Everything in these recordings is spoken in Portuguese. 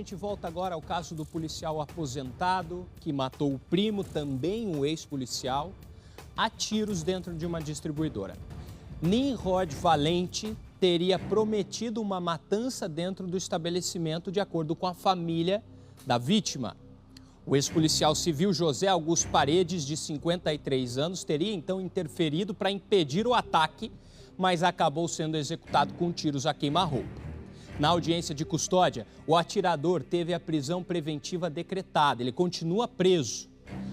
gente volta agora ao caso do policial aposentado que matou o primo, também um ex-policial, a tiros dentro de uma distribuidora. Nimrod Valente teria prometido uma matança dentro do estabelecimento, de acordo com a família da vítima. O ex-policial civil José Augusto Paredes, de 53 anos, teria então interferido para impedir o ataque, mas acabou sendo executado com tiros a queima-roupa. Na audiência de custódia, o atirador teve a prisão preventiva decretada. Ele continua preso.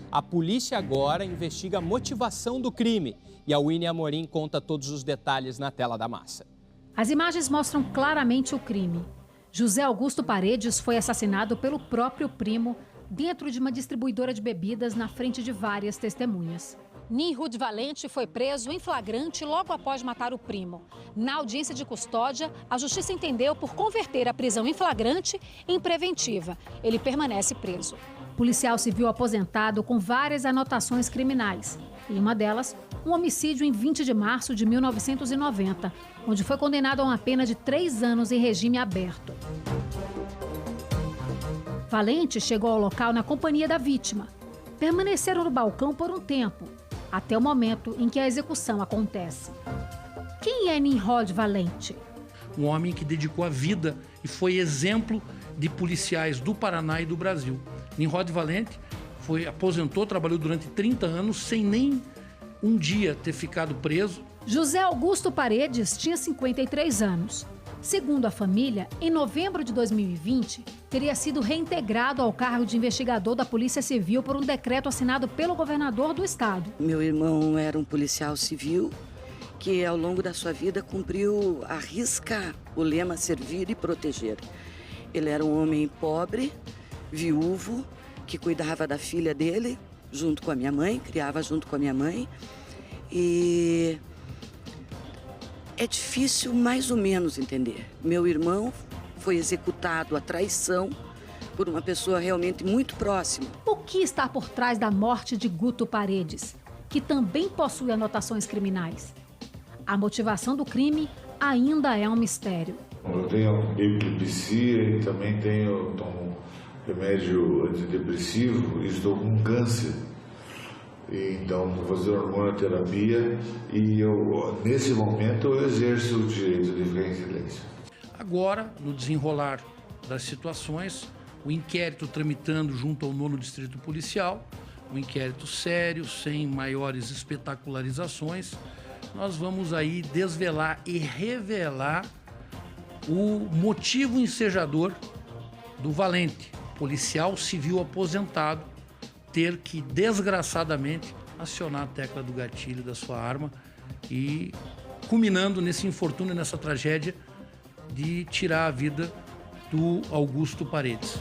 A polícia agora investiga a motivação do crime e a Winnie Amorim conta todos os detalhes na tela da massa. As imagens mostram claramente o crime. José Augusto Paredes foi assassinado pelo próprio primo dentro de uma distribuidora de bebidas na frente de várias testemunhas. Nimrod Valente foi preso em flagrante logo após matar o primo. Na audiência de custódia, a justiça entendeu por converter a prisão em flagrante em preventiva. Ele permanece preso. Policial civil aposentado com várias anotações criminais. Em uma delas, um homicídio em 20 de março de 1990, onde foi condenado a uma pena de 3 anos em regime aberto. Valente chegou ao local na companhia da vítima. Permaneceram no balcão por um tempo, até o momento em que a execução acontece. Quem é Nimrod Valente? Um homem que dedicou a vida e foi exemplo de policiais do Paraná e do Brasil. Nimrod Valente aposentou, trabalhou durante 30 anos sem nem um dia ter ficado preso. José Augusto Paredes tinha 53 anos. Segundo a família, em novembro de 2020, teria sido reintegrado ao cargo de investigador da Polícia Civil por um decreto assinado pelo governador do estado. Meu irmão era um policial civil que, ao longo da sua vida, cumpriu à risca o lema servir e proteger. Ele era um homem pobre, viúvo, que cuidava da filha dele, junto com a minha mãe, criava junto com a minha mãe. E é difícil mais ou menos entender. Meu irmão foi executado à traição por uma pessoa realmente muito próxima. O que está por trás da morte de Guto Paredes, que também possui anotações criminais? A motivação do crime ainda é um mistério. Eu tenho epilepsia e também tomo remédio antidepressivo e estou com câncer. Então, vou fazer hormonoterapia e nesse momento eu exerço o direito de ficar em silêncio. Agora, no desenrolar das situações, o inquérito tramitando junto ao 9º Distrito Policial, um inquérito sério, sem maiores espetacularizações, nós vamos aí desvelar e revelar o motivo ensejador do Valente, policial civil aposentado, ter que, desgraçadamente, acionar a tecla do gatilho da sua arma e culminando nesse infortúnio, nessa tragédia de tirar a vida do Augusto Paredes.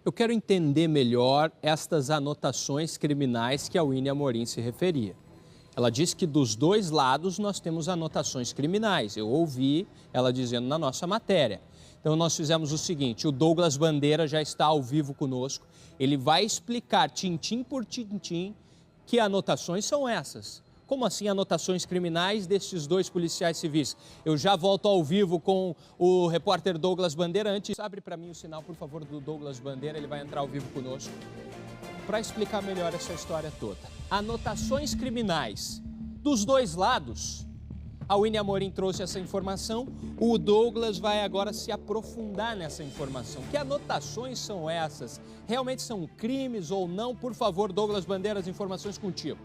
Eu quero entender melhor estas anotações criminais que a Winnie Amorim se referia. Ela disse que dos dois lados nós temos anotações criminais. Eu ouvi ela dizendo na nossa matéria. Então nós fizemos o seguinte, o Douglas Bandeira já está ao vivo conosco. Ele vai explicar tintim por tintim que anotações são essas. Como assim anotações criminais destes dois policiais civis? Eu já volto ao vivo com o repórter Douglas Bandeira. Antes, abre para mim o sinal, por favor, do Douglas Bandeira. Ele vai entrar ao vivo conosco para explicar melhor essa história toda. Anotações criminais dos dois lados. A Winnie Amorim trouxe essa informação. O Douglas vai agora se aprofundar nessa informação. Que anotações são essas? Realmente são crimes ou não? Por favor, Douglas Bandeira, as informações contigo.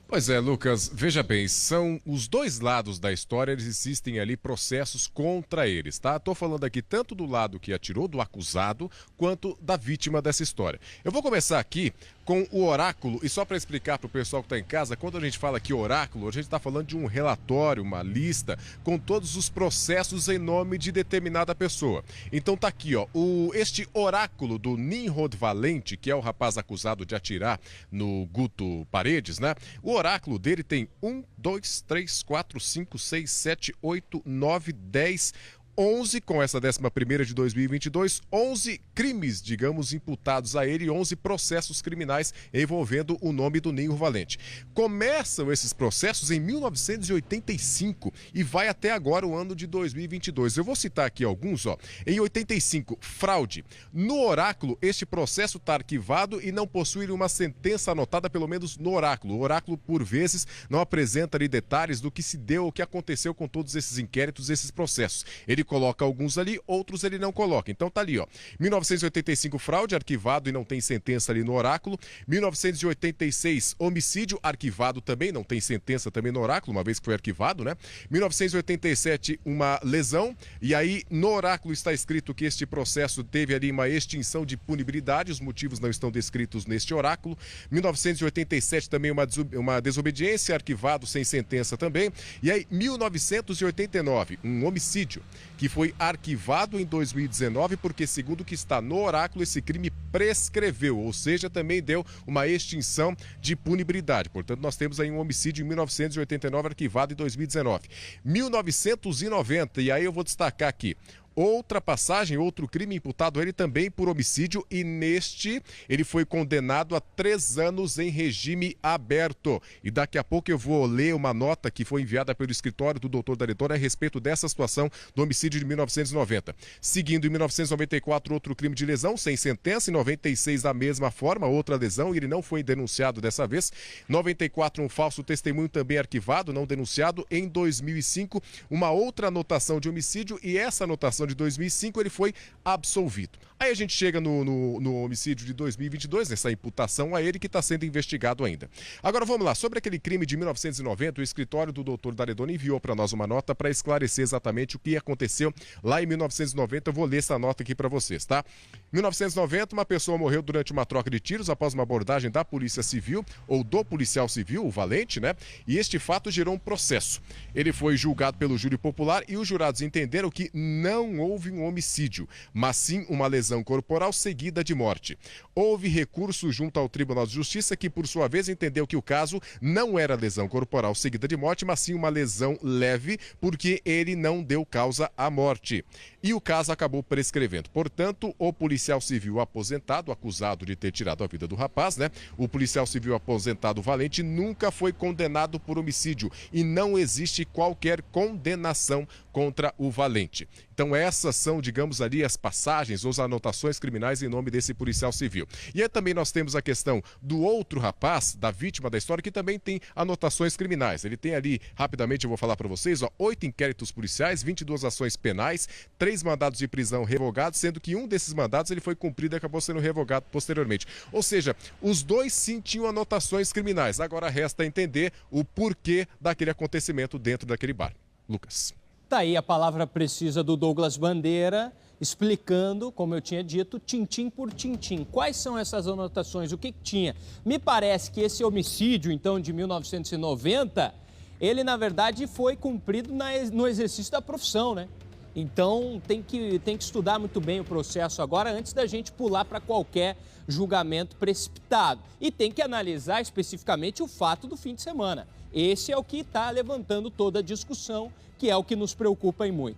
Pois é, Lucas, veja bem, são os dois lados da história, eles existem ali processos contra eles, tá? Tô falando aqui tanto do lado que atirou, do acusado, quanto da vítima dessa história. Eu vou começar aqui com o oráculo, e só para explicar para o pessoal que está em casa, quando a gente fala aqui oráculo, a gente está falando de um relatório, uma lista, com todos os processos em nome de determinada pessoa. Então tá aqui, ó, este oráculo do Nimrod Valente, que é o rapaz acusado de atirar no Guto Paredes, né? O oráculo dele tem 1, 2, 3, 4, 5, 6, 7, 8, 9, 10... 11, com essa 11ª de 2022, 11 crimes, digamos, imputados a ele, 11 processos criminais envolvendo o nome do Ninho Valente. Começam esses processos em 1985 e vai até agora o ano de 2022. Eu vou citar aqui alguns, ó. Em 85, fraude. No oráculo, este processo está arquivado e não possui uma sentença anotada, pelo menos no oráculo. O oráculo, por vezes, não apresenta ali detalhes do que se deu, o que aconteceu com todos esses inquéritos, esses processos. Ele coloca alguns ali, outros ele não coloca. Então tá ali, ó. 1985, fraude, arquivado e não tem sentença ali no oráculo. 1986, homicídio, arquivado também, não tem sentença também no oráculo, uma vez que foi arquivado, né? 1987, uma lesão, e aí no oráculo está escrito que este processo teve ali uma extinção de punibilidade, os motivos não estão descritos neste oráculo. 1987 também uma desobediência, arquivado sem sentença também. E aí 1989, um homicídio, que foi arquivado em 2019 porque, segundo o que está no oráculo, esse crime prescreveu, ou seja, também deu uma extinção de punibilidade. Portanto, nós temos aí um homicídio em 1989 arquivado em 2019. 1990, e aí eu vou destacar aqui, outra passagem, outro crime imputado a ele também por homicídio, e neste ele foi condenado a 3 anos em regime aberto. E daqui a pouco eu vou ler uma nota que foi enviada pelo escritório do doutor D'Aletore a respeito dessa situação do homicídio de 1990. Seguindo, em 1994, outro crime de lesão sem sentença. Em 96, da mesma forma, outra lesão, e ele não foi denunciado dessa vez. 94, um falso testemunho também arquivado, não denunciado. Em 2005, uma outra anotação de homicídio, e essa anotação de 2005 ele foi absolvido. Aí a gente chega no homicídio de 2022, nessa imputação a ele que está sendo investigado ainda. Agora vamos lá, sobre aquele crime de 1990, o escritório do Dr. D'Aletore enviou para nós uma nota para esclarecer exatamente o que aconteceu lá em 1990. Eu vou ler essa nota aqui para vocês, tá? 1990, uma pessoa morreu durante uma troca de tiros após uma abordagem da Polícia Civil, ou do policial civil, o Valente, né? E este fato gerou um processo. Ele foi julgado pelo júri popular e os jurados entenderam que não houve um homicídio, mas sim uma lesão corporal seguida de morte. Houve recurso junto ao Tribunal de Justiça, que por sua vez entendeu que o caso não era lesão corporal seguida de morte, mas sim uma lesão leve, porque ele não deu causa à morte. E o caso acabou prescrevendo. Portanto, o policial civil aposentado, acusado de ter tirado a vida do rapaz, né? O policial civil aposentado Valente nunca foi condenado por homicídio e não existe qualquer condenação contra o Valente. Então essas são, digamos ali, as passagens ou as anotações criminais em nome desse policial civil. E aí também nós temos a questão do outro rapaz, da vítima da história, que também tem anotações criminais. Ele tem ali, rapidamente eu vou falar para vocês, ó, 8 inquéritos policiais, 22 ações penais, 3 mandados de prisão revogados, sendo que um desses mandados ele foi cumprido e acabou sendo revogado posteriormente. Ou seja, os dois sim tinham anotações criminais. Agora resta entender o porquê daquele acontecimento dentro daquele bar. Lucas. Tá aí a palavra precisa do Douglas Bandeira, explicando, como eu tinha dito, tintim por tintim. Quais são essas anotações? O que tinha? Me parece que esse homicídio, então, de 1990, ele, na verdade, foi cumprido no exercício da profissão, né? Então, tem que estudar muito bem o processo agora, antes da gente pular para qualquer julgamento precipitado. E tem que analisar especificamente o fato do fim de semana. Esse é o que está levantando toda a discussão, que é o que nos preocupa em muito.